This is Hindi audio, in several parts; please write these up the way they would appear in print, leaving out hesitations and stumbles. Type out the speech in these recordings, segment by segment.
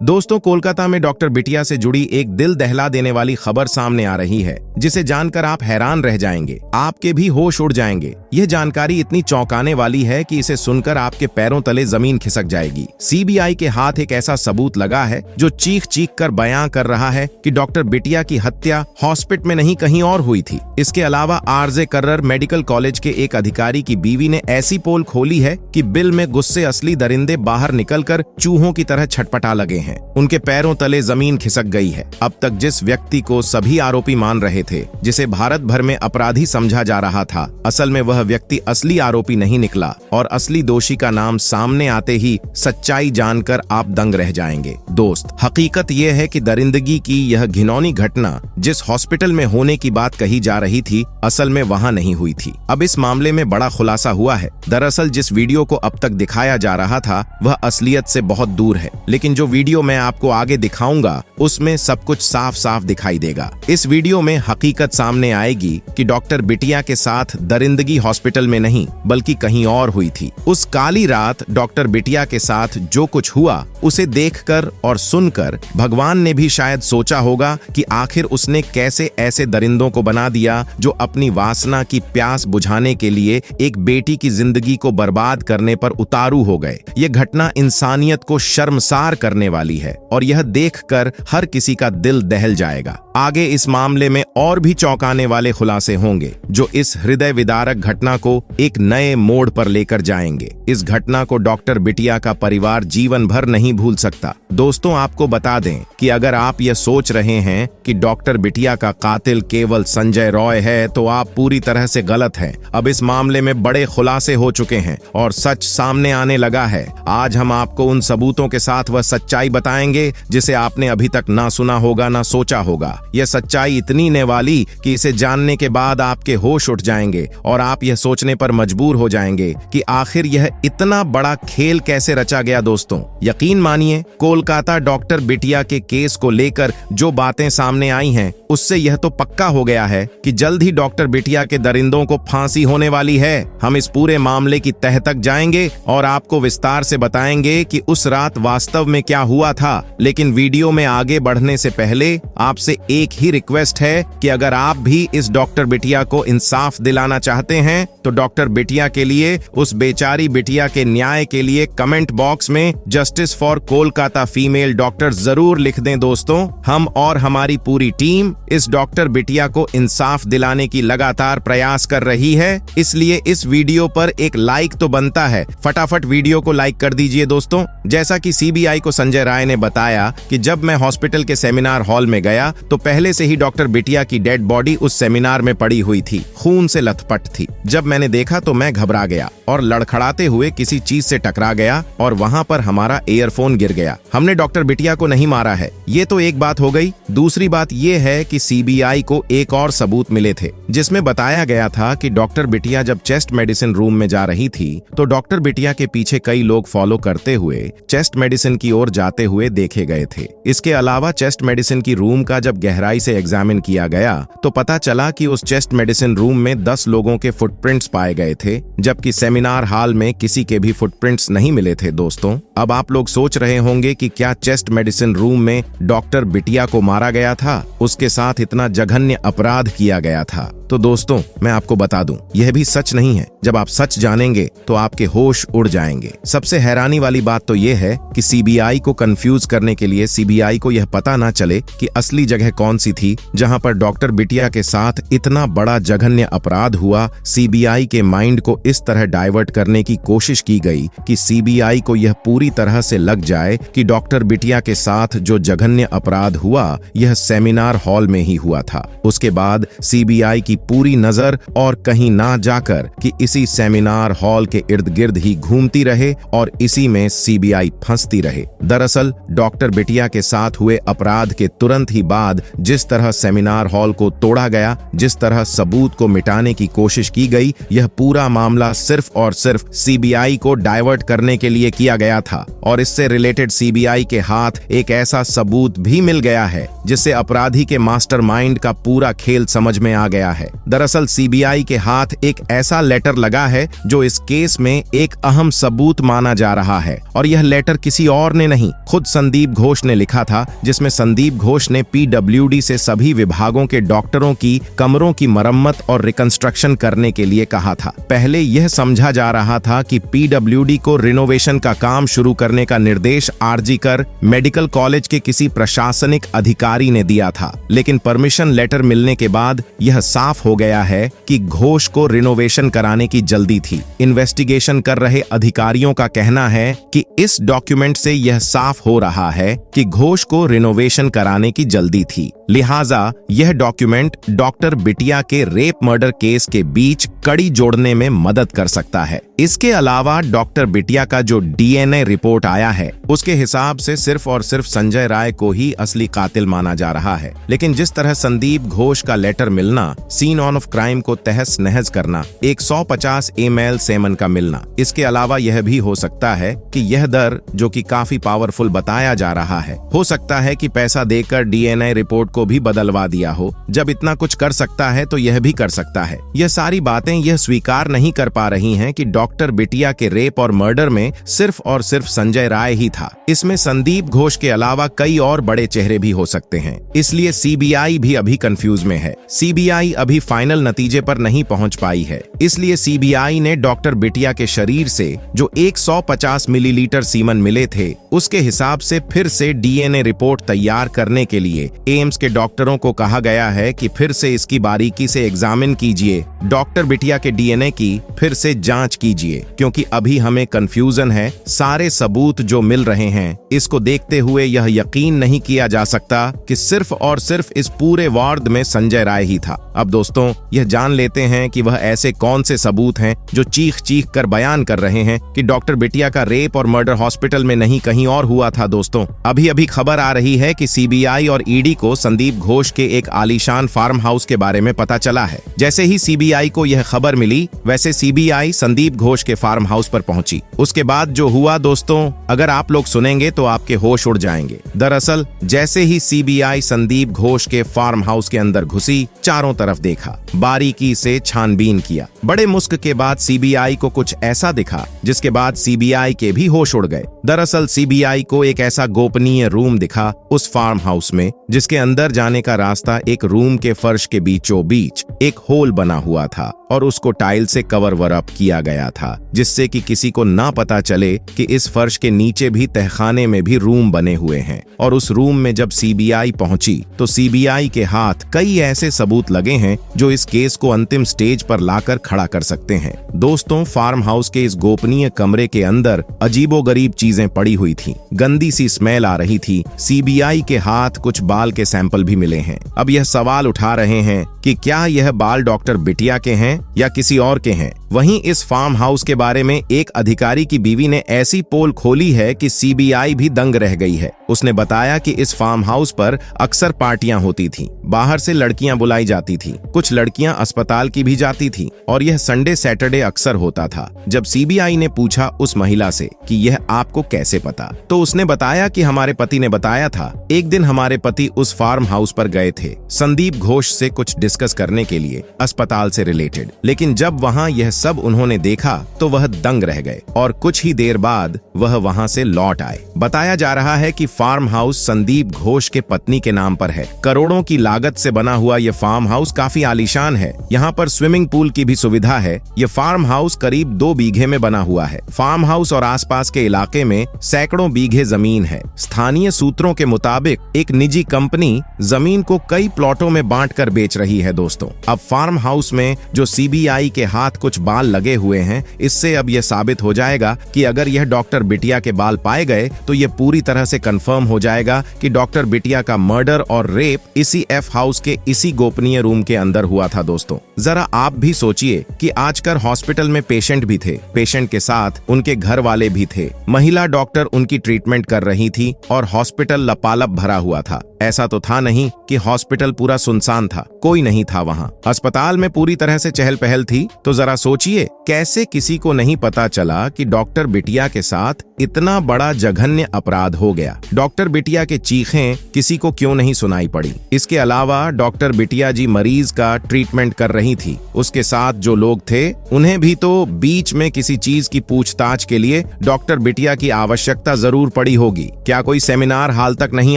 दोस्तों, कोलकाता में डॉक्टर बिटिया से जुड़ी एक दिल दहला देने वाली खबर सामने आ रही है, जिसे जानकर आप हैरान रह जाएंगे, आपके भी होश उड़ जाएंगे। यह जानकारी इतनी चौंकाने वाली है कि इसे सुनकर आपके पैरों तले जमीन खिसक जाएगी। सीबीआई के हाथ एक ऐसा सबूत लगा है जो चीख चीख कर बयां कर रहा है कि डॉक्टर बिटिया की हत्या हॉस्पिटल में नहीं कहीं और हुई थी। इसके अलावा आरजे कर्रर मेडिकल कॉलेज के एक अधिकारी की बीवी ने ऐसी पोल खोली है कि बिल में गुस्से असली दरिंदे बाहर निकलकर चूहों की तरह छटपटा लगे हैं। उनके पैरों तले जमीन खिसक गई है। अब तक जिस व्यक्ति को सभी आरोपी मान रहे थे, जिसे भारत भर में अपराधी समझा जा रहा था, असल में वह व्यक्ति असली आरोपी नहीं निकला और असली दोषी का नाम सामने आते ही सच्चाई जानकर आप दंग रह जाएंगे। दोस्त, हकीकत यह है कि दरिंदगी की यह घिनौनी घटना जिस हॉस्पिटल में होने की बात कही जा रही थी, असल में वहां नहीं हुई थी। अब इस मामले में बड़ा खुलासा हुआ है। दरअसल जिस वीडियो को अब तक दिखाया जा रहा था वह असलियत से बहुत दूर है, लेकिन जो वीडियो मैं आपको आगे दिखाऊंगा उसमें सब कुछ साफ साफ दिखाई देगा। इस वीडियो में हकीकत सामने आएगी कि डॉक्टर बिटिया के साथ दरिंदगी हॉस्पिटल में नहीं बल्कि कहीं और हुई थी। उस काली रात डॉक्टर बिटिया के साथ जो कुछ हुआ उसे देखकर और सुनकर भगवान ने भी शायद सोचा होगा कि आखिर उसने कैसे ऐसे दरिंदों को बना दिया जो अपनी वासना की प्यास बुझाने के लिए एक बेटी की जिंदगी को बर्बाद करने पर उतारू हो गए। ये घटना इंसानियत को शर्मसार करने वाली है और यह देखकर हर किसी का दिल दहल जाएगा। आगे इस मामले में और भी चौंकाने वाले खुलासे होंगे जो इस हृदय विदारक घटना को एक नए मोड़ पर लेकर जाएंगे। इस घटना को डॉक्टर बिटिया का परिवार जीवन भर नहीं भूल सकता। दोस्तों, आपको बता दें कि अगर आप यह सोच रहे हैं कि डॉक्टर बिटिया का कातिल केवल संजय रॉय है तो आप पूरी तरह से गलत हैं। अब इस मामले में बड़े खुलासे हो चुके हैं और सच सामने आने लगा है। आज हम आपको उन सबूतों के साथ वह सच्चाई बताएंगे जिसे आपने अभी तक ना सुना होगा ना सोचा होगा। यह सच्चाई इतनी नेवाली कि इसे जानने के बाद आपके होश उठ जाएंगे और आप यह सोचने पर मजबूर हो जाएंगे कि आखिर यह इतना बड़ा खेल कैसे रचा गया। दोस्तों, यकीन मानिए, कोलकाता डॉक्टर बिटिया के केस को लेकर जो बातें सामने आई हैं उससे यह तो पक्का हो गया है कि जल्द ही डॉक्टर बिटिया के दरिंदों को फांसी होने वाली है। हम इस पूरे मामले की तह तक जाएंगे और आपको विस्तार से बताएंगे कि उस रात वास्तव में क्या हुआ था। लेकिन वीडियो में आगे बढ़ने से पहले आपसे एक ही रिक्वेस्ट है कि अगर आप भी इस डॉक्टर बिटिया को इंसाफ दिलाना चाहते हैं तो डॉक्टर बिटिया के लिए, उस बेचारी बिटिया के न्याय के लिए कमेंट बॉक्स में justice for Kolkata female doctor जरूर लिख दें। दोस्तों, हम और हमारी पूरी टीम इस डॉक्टर बिटिया को इंसाफ दिलाने की लगातार प्रयास कर रही है, इसलिए इस वीडियो पर एक लाइक तो बनता है। फटाफट वीडियो को लाइक कर दीजिए। दोस्तों, जैसा कि सीबीआई को संजय राय ने बताया कि जब मैं हॉस्पिटल के सेमिनार हॉल में गया तो पहले से ही डॉक्टर बिटिया की डेड बॉडी उस सेमिनार में पड़ी हुई थी, खून से लथपथ थी। जब मैंने देखा तो मैं घबरा गया और लड़खड़ाते हुए किसी चीज से टकरा गया और वहां पर हमारा ईयरफोन गिर गया। हमने डॉक्टर बिटिया को नहीं मारा है, ये तो एक बात हो गई। दूसरी बात ये है कि सीबीआई को एक और सबूत मिले थे जिसमें बताया गया था कि डॉक्टर बिटिया जब चेस्ट मेडिसिन रूम में जा रही थी तो डॉक्टर बिटिया के पीछे कई लोग फॉलो करते हुए चेस्ट मेडिसिन की ओर जाते हुए देखे गए थे। इसके अलावा चेस्ट मेडिसिन की रूम का जब गहराई से एग्जामिन किया गया तो पता चला कि उस चेस्ट मेडिसिन रूम में 10 लोगों के फुटप्रिंट्स पाए गए थे, जबकि सेमिनार हॉल में किसी के भी फुटप्रिंट्स नहीं मिले थे। दोस्तों, अब आप लोग सोच रहे होंगे कि क्या चेस्ट मेडिसिन रूम में डॉक्टर बिटिया को मारा गया था, उसके साथ इतना जघन्य अपराध किया गया था। तो दोस्तों, मैं आपको बता दूं, यह भी सच नहीं है। जब आप सच जानेंगे तो आपके होश उड़ जाएंगे। सबसे हैरानी वाली बात तो यह है कि सीबीआई को कंफ्यूज करने के लिए सीबीआई को यह पता ना चले कि असली जगह कौन सी थी जहां पर डॉक्टर बिटिया के साथ इतना बड़ा जघन्य अपराध हुआ। सीबीआई के माइंड को इस तरह डाइवर्ट करने की कोशिश की गई कि सीबीआई को यह पूरी तरह से लग जाए कि डॉक्टर बिटिया के साथ जो जघन्य अपराध हुआ यह सेमिनार हॉल में ही हुआ था। उसके बाद सीबीआई की पूरी नजर और कहीं ना जाकर कि इसी सेमिनार हॉल के इर्द गिर्द ही घूमती रहे और इसी में सीबीआई फंसती रहे। दरअसल डॉक्टर बिटिया के साथ हुए अपराध के तुरंत ही बाद जिस तरह सेमिनार हॉल को तोड़ा गया, जिस तरह सबूत को मिटाने की कोशिश की गई, यह पूरा मामला सिर्फ और सिर्फ सीबीआई को डाइवर्ट करने के लिए किया गया था और इससे रिलेटेड सीबीआई के हाथ एक ऐसा सबूत भी मिल गया है जिससे अपराधी के मास्टरमाइंड का पूरा खेल समझ में आ गया है। है। दरअसल सीबीआई के हाथ एक ऐसा लेटर लगा है जो इस केस में एक अहम सबूत माना जा रहा है, और यह लेटर किसी और ने नहीं, खुद संदीप घोष ने लिखा था, जिसमें संदीप घोष ने पीडब्ल्यूडी से सभी विभागों के डॉक्टरों की कमरों की मरम्मत और रिकंस्ट्रक्शन करने के लिए कहा था। पहले यह समझा जा रहा था कि पीडब्ल्यूडी को रिनोवेशन का काम शुरू करने का निर्देश आरजीकर मेडिकल कॉलेज के किसी प्रशासनिक अधिकारी ने दिया था, लेकिन परमिशन लेटर मिलने के बाद यह साफ हो गया है कि घोष को रिनोवेशन कराने की जल्दी थी। इन्वेस्टिगेशन कर रहे अधिकारियों का कहना है कि इस डॉक्यूमेंट से यह साफ हो रहा है कि घोष को रिनोवेशन कराने की जल्दी थी, लिहाजा यह डॉक्यूमेंट डॉक्टर बिटिया के रेप मर्डर केस के बीच कड़ी जोड़ने में मदद कर सकता है। इसके अलावा डॉक्टर बिटिया का जो डीएनए रिपोर्ट आया है, उसके हिसाब से सिर्फ और सिर्फ संजय राय को ही असली कातिल माना जा रहा है। लेकिन जिस तरह संदीप घोष का लेटर मिलना, सीन ऑफ क्राइम को तहस नहस करना, 150 ml सेमन का मिलना, इसके अलावा यह भी हो सकता है कि यह दर, जो कि काफी पावरफुल बताया जा रहा है, हो सकता है कि पैसा देकर डीएनए रिपोर्ट को भी बदलवा दिया हो। जब इतना कुछ कर सकता है तो यह भी कर सकता है। यह सारी बातें यह स्वीकार नहीं कर पा रही हैं कि डॉक्टर बिटिया के रेप और मर्डर में सिर्फ और सिर्फ संजय राय ही था। इसमें संदीप घोष के अलावा कई और बड़े चेहरे भी हो सकते हैं। इसलिए सीबीआई भी अभी कंफ्यूज में है। सीबीआई अभी फाइनल नतीजे पर नहीं पहुंच पाई है। इसलिए सीबीआई ने डॉक्टर बिटिया के शरीर से जो 150 मिलीलीटर सीमन मिले थे, उसके हिसाब से फिर से डीएनए रिपोर्ट तैयार करने के लिए एम्स के डॉक्टरों को कहा गया है कि फिर से इसकी बारीकी से एग्जामिन कीजिए, डॉक्टर बिटिया के डीएनए की फिर से जांच कीजिए, क्योंकि अभी हमें कंफ्यूजन है। सारे सबूत जो मिल रहे हैं, इसको देखते हुए यह यकीन नहीं किया जा सकता कि सिर्फ और सिर्फ इस पूरे वार्ड में संजय राय ही था। अब दोस्तों, यह जान लेते हैं कि वह ऐसे कौन से सबूत हैं जो चीख चीख कर बयान कर रहे हैं कि डॉक्टर बिटिया का रेप और मर्डर हॉस्पिटल में नहीं कहीं और हुआ था। दोस्तों, अभी अभी खबर आ रही है कि सीबीआई और ईडी को संदीप घोष के एक आलीशान फार्म हाउस के बारे में पता चला है। जैसे ही सीबीआई को यह खबर मिली, वैसे सीबीआई संदीप घोष के फार्म हाउस पर पहुंची। उसके बाद जो हुआ दोस्तों, अगर आप लोग सुनेंगे तो आपके होश उड़ जाएंगे। दरअसल जैसे ही सीबीआई संदीप घोष के फार्म हाउस के अंदर घुसी, चारों तरफ देखा, बारीकी से छानबीन किया। बड़े मुश्क के बाद सीबीआई को कुछ ऐसा दिखा जिसके बाद सीबीआई के भी होश उड़ गए। दरअसल सीबीआई को एक ऐसा गोपनीय रूम दिखा उस फार्म हाउस में, जिसके अंदर जाने का रास्ता एक रूम के फर्श के बीचों बीच एक होल बना हुआ था और उसको टाइल से कवर वरअप किया गया था, जिससे कि किसी को ना पता चले कि इस फर्श के नीचे भी तहखाने में भी रूम बने हुए हैं। और उस रूम में जब सीबीआई पहुंची तो सीबीआई के हाथ कई ऐसे सबूत लगे हैं जो इस केस को अंतिम स्टेज पर लाकर खड़ा कर सकते हैं। दोस्तों, फार्म हाउस के इस गोपनीय कमरे के अंदर अजीबोगरीब चीजें पड़ी हुई थी, गंदी सी स्मेल आ रही थी। सीबीआई के हाथ कुछ बाल के सैंपल भी मिले हैं। अब यह सवाल उठा रहे हैं कि क्या यह बाल डॉक्टर बिटिया के हैं या किसी और के हैं। वहीं इस फार्म हाउस के बारे में एक अधिकारी की बीवी ने ऐसी पोल खोली है कि सीबीआई भी दंग रह गई है। उसने बताया कि इस फार्म हाउस पर अक्सर पार्टियां होती थीं, बाहर से लड़कियां बुलाई जाती थीं, कुछ लड़कियां अस्पताल की भी जाती थीं, और यह संडे सैटरडे अक्सर होता था। जब सीबीआई ने पूछा उस महिला से कि यह आपको कैसे पता, तो उसने बताया कि हमारे पति ने बताया था। एक दिन हमारे पति उस फार्म हाउस पर गए थे संदीप घोष से कुछ डिस्कस करने के लिए, अस्पताल से रिलेटेड। लेकिन जब वहां यह सब उन्होंने देखा तो वह दंग रह गए और कुछ ही देर बाद वह वहां से लौट आए। बताया जा रहा है कि फार्म हाउस संदीप घोष के पत्नी के नाम पर है। करोड़ों की लागत से बना हुआ यह फार्म हाउस काफी आलीशान है। यहाँ पर स्विमिंग पूल की भी सुविधा है। यह फार्म हाउस करीब 2 बीघे में बना हुआ है। फार्म हाउस और आसपास के इलाके में सैकड़ों बीघे जमीन है। स्थानीय सूत्रों के मुताबिक एक निजी कंपनी जमीन को कई प्लॉटों में बांटकर बेच रही है। दोस्तों, अब फार्म हाउस में जो सीबीआई के हाथ कुछ बाल लगे हुए हैं, इससे अब यह साबित हो जाएगा कि अगर यह डॉक्टर बिटिया के बाल पाए गए तो यह पूरी तरह से कंफर्म हो जाएगा कि डॉक्टर बिटिया का मर्डर और रेप इसी एफ हाउस के इसी गोपनीय रूम के अंदर हुआ था। दोस्तों, जरा आप भी सोचिए कि आजकल हॉस्पिटल में पेशेंट भी थे, पेशेंट के साथ उनके घर वाले भी थे। महिला डॉक्टर उनकी ट्रीटमेंट कर रही थी और हॉस्पिटल लपालप भरा हुआ था। ऐसा तो था नहीं कि हॉस्पिटल पूरा सुनसान था, कोई नहीं था वहां। अस्पताल में पूरी तरह से चहल पहल थी। तो जरा सोचिए कैसे किसी को नहीं पता चला कि डॉक्टर बिटिया के साथ इतना बड़ा जघन्य अपराध हो गया। डॉक्टर बिटिया के चीखें किसी को क्यों नहीं सुनाई पड़ी। इसके अलावा डॉक्टर बिटिया जी मरीज का का ट्रीटमेंट कर रही थी। उसके साथ जो लोग थे उन्हें भी तो बीच में किसी चीज की पूछताछ के लिए डॉक्टर बिटिया की आवश्यकता जरूर पड़ी होगी। क्या कोई सेमिनार हाल तक नहीं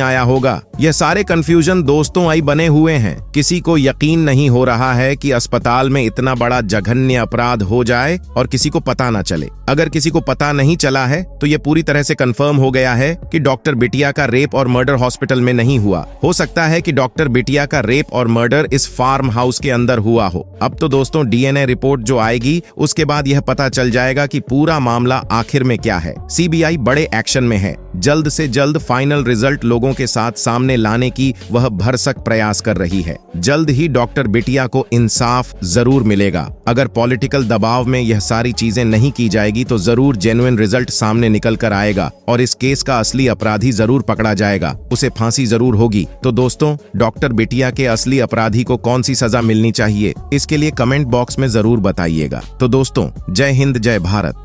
आया होगा? यह सारे कंफ्यूजन दोस्तों आई बने हुए हैं। किसी को यकीन नहीं हो रहा है कि अस्पताल में इतना बड़ा जघन्य अपराध हो जाए और किसी को पता न चले। अगर किसी को पता नहीं चला है तो यह पूरी तरह से कंफर्म हो गया है कि डॉक्टर बिटिया का रेप और मर्डर हॉस्पिटल में नहीं हुआ। हो सकता है कि डॉक्टर बिटिया का रेप और मर्डर इस फार्म हाउस के अंदर हुआ हो। अब तो दोस्तों डीएनए रिपोर्ट जो आएगी उसके बाद यह पता चल जाएगा कि पूरा मामला आखिर में क्या है। सीबीआई बड़े एक्शन में है। जल्द से जल्द फाइनल रिजल्ट लोगों के साथ सामने लाने की वह भरसक प्रयास कर रही है। जल्द ही डॉक्टर बिटिया को इंसाफ जरूर मिलेगा। अगर पॉलिटिकल दबाव में यह सारी चीजें नहीं की जाएगी तो जरूर जेन्युइन रिजल्ट सामने निकल कर आएगा और इस केस का असली अपराधी जरूर पकड़ा जाएगा, उसे फांसी जरूर होगी। तो दोस्तों डॉक्टर बिटिया के असली अपराधी को कौन सी सजा मिलनी चाहिए इसके लिए कमेंट बॉक्स में जरूर बताइएगा। तो दोस्तों जय हिंद जय भारत।